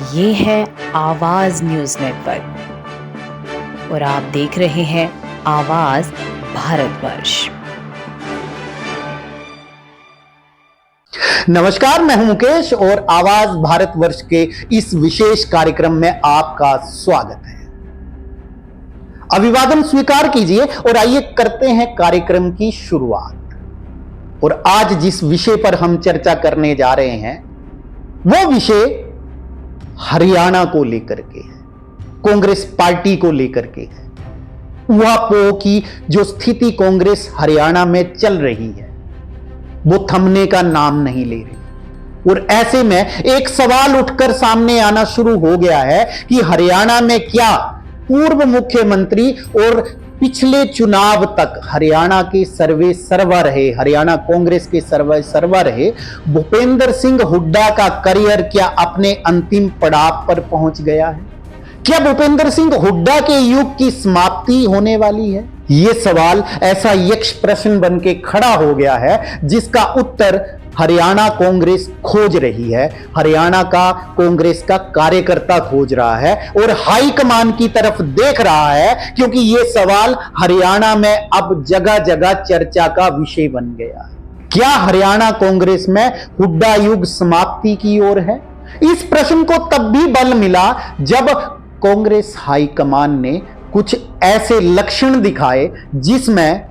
ये है आवाज न्यूज नेटवर्क और आप देख रहे हैं आवाज भारतवर्ष। नमस्कार, मैं हूं मुकेश और आवाज भारतवर्ष के इस विशेष कार्यक्रम में आपका स्वागत है। अभिवादन स्वीकार कीजिए और आइए करते हैं कार्यक्रम की शुरुआत। और आज जिस विषय पर हम चर्चा करने जा रहे हैं वो विषय हरियाणा को लेकर के है, कांग्रेस पार्टी को लेकर के है। ऊहापोह की जो स्थिति कांग्रेस हरियाणा में चल रही है वो थमने का नाम नहीं ले रही। और ऐसे में एक सवाल उठकर सामने आना शुरू हो गया है कि हरियाणा में क्या पूर्व मुख्यमंत्री और पिछले चुनाव तक हरियाणा के सर्वे सर्वा रहे, हरियाणा कांग्रेस के सर्वे सर्वा रहे भूपेंद्र सिंह हुड्डा का करियर क्या अपने अंतिम पड़ाव पर पहुंच गया है? क्या भूपेंद्र सिंह हुड्डा के युग की समाप्ति होने वाली है? यह सवाल ऐसा यक्ष प्रश्न बन के खड़ा हो गया है जिसका उत्तर हरियाणा कांग्रेस खोज रही है, हरियाणा का कांग्रेस का कार्यकर्ता खोज रहा है और हाईकमान की तरफ देख रहा है, क्योंकि यह सवाल हरियाणा में अब जगह जगह चर्चा का विषय बन गया है। क्या हरियाणा कांग्रेस में हुड्डा युग समाप्ति की ओर है? इस प्रश्न को तब भी बल मिला जब कांग्रेस हाईकमान ने कुछ ऐसे लक्षण दिखाए जिसमें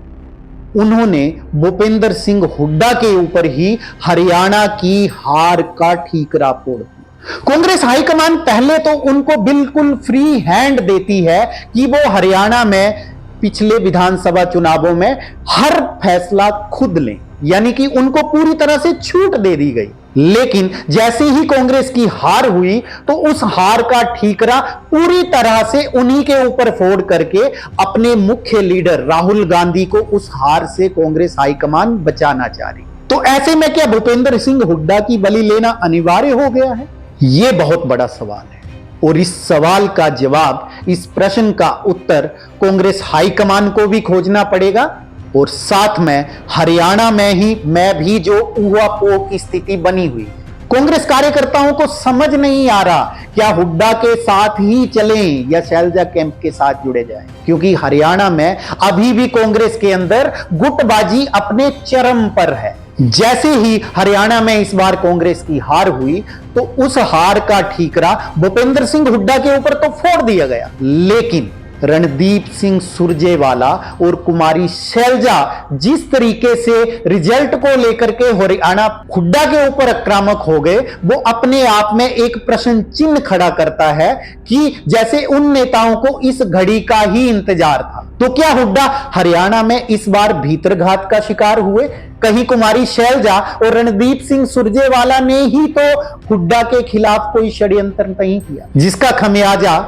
उन्होंने भूपेंद्र सिंह हुड्डा के ऊपर ही हरियाणा की हार का ठीकरा फोड़ दिया। कांग्रेस हाईकमान पहले तो उनको बिल्कुल फ्री हैंड देती है कि वो हरियाणा में पिछले विधानसभा चुनावों में हर फैसला खुद लें, यानी कि उनको पूरी तरह से छूट दे दी गई। लेकिन जैसे ही कांग्रेस की हार हुई तो उस हार का ठीकरा पूरी तरह से उन्हीं के ऊपर फोड़ करके अपने मुख्य लीडर राहुल गांधी को उस हार से कांग्रेस हाईकमान बचाना चाह रही। तो ऐसे में क्या भूपेंद्र सिंह हुड्डा की बलि लेना अनिवार्य हो गया है? यह बहुत बड़ा सवाल है और इस सवाल का जवाब, इस प्रश्न का उत्तर कांग्रेस हाईकमान को भी खोजना पड़ेगा और साथ में हरियाणा में भी जो ऊहापोह की स्थिति बनी हुई, कांग्रेस कार्यकर्ताओं को समझ नहीं आ रहा क्या हुड्डा के साथ ही चलें या शैलजा कैंप के साथ जुड़े जाएं, क्योंकि हरियाणा में अभी भी कांग्रेस के अंदर गुटबाजी अपने चरम पर है। जैसे ही हरियाणा में इस बार कांग्रेस की हार हुई तो उस हार का ठीकरा भूपेंद्र सिंह हुड्डा के ऊपर तो फोड़ दिया गया, लेकिन रणदीप सिंह सुरजेवाला और कुमारी शैलजा जिस तरीके से रिजल्ट को लेकर के हरियाणा हुड्डा के ऊपर आक्रामक हो गए, वो अपने आप में एक प्रश्न चिन्ह खड़ा करता है कि जैसे उन नेताओं को इस घड़ी का ही इंतजार था। तो क्या हुड्डा हरियाणा में इस बार भीतरघात का शिकार हुए? कहीं कुमारी शैलजा और रणदीप सिंह सुरजेवाला ने ही तो हुड्डा के खिलाफ कोई षड्यंत्र नहीं किया जिसका खमियाजा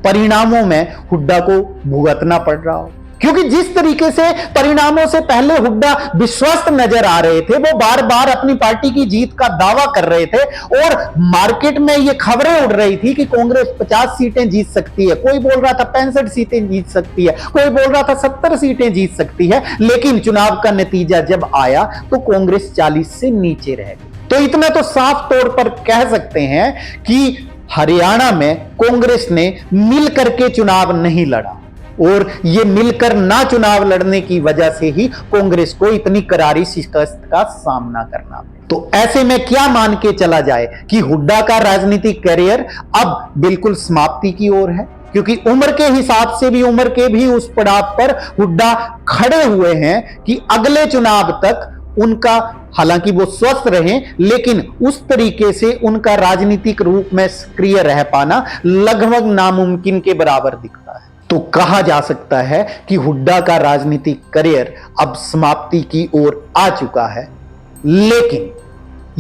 परिणामों में हुड्डा को भुगतना पड़ रहा हो? क्योंकि जिस तरीके से परिणामों से पहले हुड्डा विश्वस्त नजर आ रहे थे, वो बार बार अपनी पार्टी की जीत का दावा कर रहे थे और मार्केट में ये खबरें उड़ रही थी कि कांग्रेस 50 सीटें जीत सकती है, कोई बोल रहा था 65 सीटें जीत सकती है, कोई बोल रहा था 70 सीटें जीत सकती है। लेकिन चुनाव का नतीजा जब आया तो कांग्रेस 40 से नीचे रह गई। तो इतना तो साफ तौर पर कह सकते हैं कि हरियाणा में कांग्रेस ने मिलकर के चुनाव नहीं लड़ा और ये मिलकर ना चुनाव लड़ने की वजह से ही कांग्रेस को इतनी करारी शिकस्त का सामना करना पड़ा। तो ऐसे में क्या मान के चला जाए कि हुड्डा का राजनीतिक करियर अब बिल्कुल समाप्ति की ओर है? क्योंकि उम्र के हिसाब से भी उम्र के भी उस पड़ाव पर हुड्डा खड़े हुए हैं कि अगले चुनाव तक उनका, हालांकि वो स्वस्थ रहे, लेकिन उस तरीके से उनका राजनीतिक रूप में सक्रिय रह पाना लगभग नामुमकिन के बराबर दिखता है। तो कहा जा सकता है कि हुड्डा का राजनीतिक करियर अब समाप्ति की ओर आ चुका है। लेकिन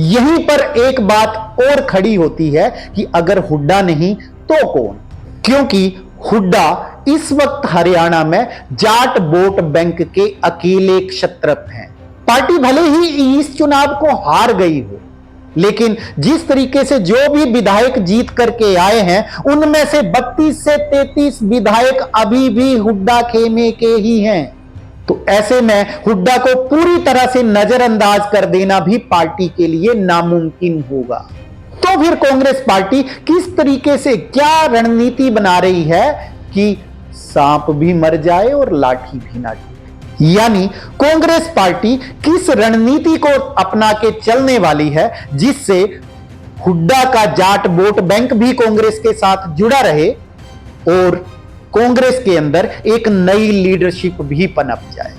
यहीं पर एक बात और खड़ी होती है कि अगर हुड्डा नहीं तो कौन? क्योंकि हुड्डा इस वक्त हरियाणा में जाट वोट बैंक के अकेले क्षत्रप हैं। पार्टी भले ही इस चुनाव को हार गई हो, लेकिन जिस तरीके से जो भी विधायक जीत करके आए हैं उनमें से 32 से 33 विधायक अभी भी हुड्डा खेमे के ही हैं। तो ऐसे में हुड्डा को पूरी तरह से नजरअंदाज कर देना भी पार्टी के लिए नामुमकिन होगा। तो फिर कांग्रेस पार्टी किस तरीके से क्या रणनीति बना रही है कि सांप भी मर जाए और लाठी भी ना टूटे, यानी कांग्रेस पार्टी किस रणनीति को अपना के चलने वाली है जिससे हुड्डा का जाट वोट बैंक भी कांग्रेस के साथ जुड़ा रहे और कांग्रेस के अंदर एक नई लीडरशिप भी पनप जाए।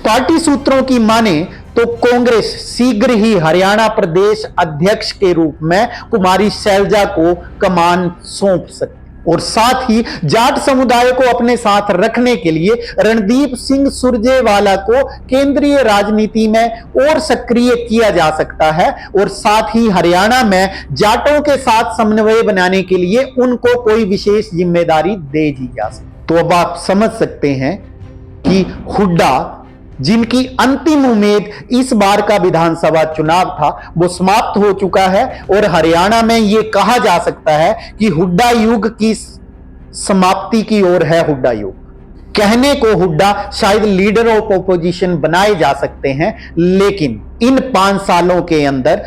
पार्टी सूत्रों की माने तो कांग्रेस शीघ्र ही हरियाणा प्रदेश अध्यक्ष के रूप में कुमारी शैलजा को कमान सौंप सकती और साथ ही जाट समुदाय को अपने साथ रखने के लिए रणदीप सिंह सुरजेवाला को केंद्रीय राजनीति में और सक्रिय किया जा सकता है और साथ ही हरियाणा में जाटों के साथ समन्वय बनाने के लिए उनको कोई विशेष जिम्मेदारी दे दी जा सकती। तो अब आप समझ सकते हैं कि हुड्डा जिनकी अंतिम उम्मीद इस बार का विधानसभा चुनाव था वो समाप्त हो चुका है और हरियाणा में यह कहा जा सकता है कि हुड्डा युग की समाप्ति की ओर है हुड्डा युग। कहने को हुड्डा शायद लीडर ऑफ ओपोजिशन बनाए जा सकते हैं, लेकिन इन 5 सालों के अंदर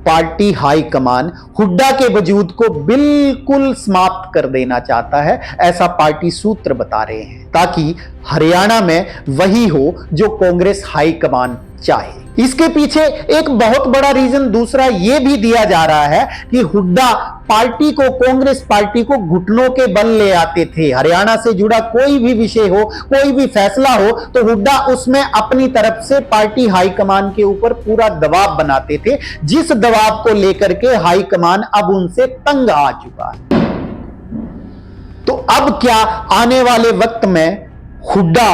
पार्टी हाईकमान हुड्डा के वजूद को बिल्कुल समाप्त कर देना चाहता है, ऐसा पार्टी सूत्र बता रहे हैं, ताकि हरियाणा में वही हो जो कांग्रेस हाईकमान चाहे। इसके पीछे एक बहुत बड़ा रीजन दूसरा यह भी दिया जा रहा है कि हुड्डा पार्टी को, कांग्रेस पार्टी को घुटनों के बल ले आते थे। हरियाणा से जुड़ा कोई भी विषय हो, कोई भी फैसला हो तो हुड्डा उसमें अपनी तरफ से पार्टी हाईकमान के ऊपर पूरा दबाव बनाते थे, जिस दबाव को लेकर के हाईकमान अब उनसे तंग आ चुका है। तो अब क्या आने वाले वक्त में हुड्डा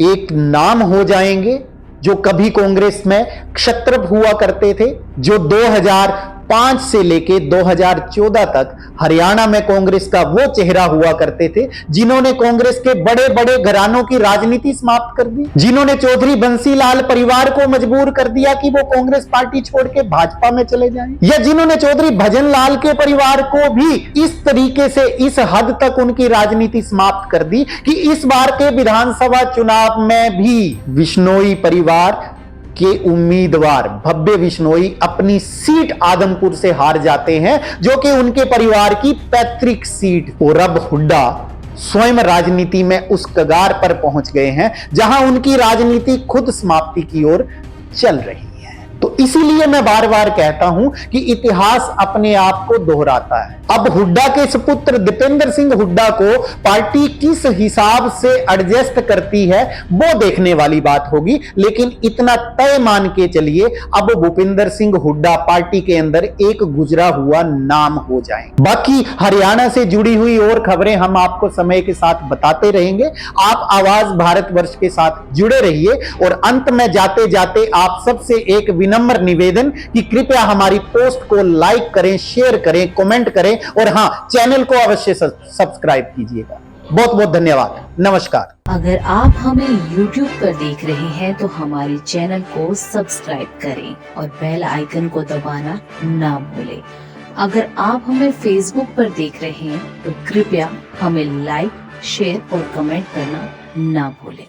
एक नाम हो जाएंगे जो कभी कांग्रेस में क्षत्रप हुआ करते थे, जो 2005 से लेके 2014 तक हरियाणा में कांग्रेस का वो चेहरा हुआ करते थे जिन्होंने कांग्रेस के बड़े बड़े घरानों की राजनीति समाप्त कर दी, जिन्होंने चौधरी बंसीलाल परिवार को मजबूर कर दिया कि वो कांग्रेस पार्टी छोड़ के भाजपा में चले जाएं, या जिन्होंने चौधरी भजनलाल के परिवार को भी इस तरीके से इस हद तक उनकी राजनीति समाप्त कर दी कि इस बार के विधानसभा चुनाव में भी बिश्नोई परिवार के उम्मीदवार भव्य बिश्नोई अपनी सीट आदमपुर से हार जाते हैं, जो कि उनके परिवार की पैतृक सीट। और अब हुड्डा स्वयं राजनीति में उस कगार पर पहुंच गए हैं जहां उनकी राजनीति खुद समाप्ति की ओर चल रही है। तो इसीलिए मैं बार बार कहता हूं कि इतिहास अपने आप को दोहराता है। अब हुड्डा के सुपुत्र दीपेंद्र सिंह हुड्डा को पार्टी किस हिसाब से एडजस्ट करती है वो देखने वाली बात होगी, लेकिन इतना तय मान के चलिए अब भूपेंद्र सिंह हुड्डा पार्टी के अंदर एक गुजरा हुआ नाम हो जाए। बाकी हरियाणा से जुड़ी हुई और खबरें हम आपको समय के साथ बताते रहेंगे। आप आवाज भारतवर्ष के साथ जुड़े रहिए और अंत में जाते जाते आप सबसे एक विनम्र निवेदन कि कृपया हमारी पोस्ट को लाइक करें, शेयर करें, कमेंट करें और हां, चैनल को अवश्य सब्सक्राइब कीजिएगा। बहुत बहुत धन्यवाद। नमस्कार। अगर आप हमें YouTube पर देख रहे हैं तो हमारे चैनल को सब्सक्राइब करें और बेल आइकन को दबाना ना भूलें। अगर आप हमें Facebook पर देख रहे हैं तो कृपया हमें लाइक, शेयर और कमेंट करना ना भूलें।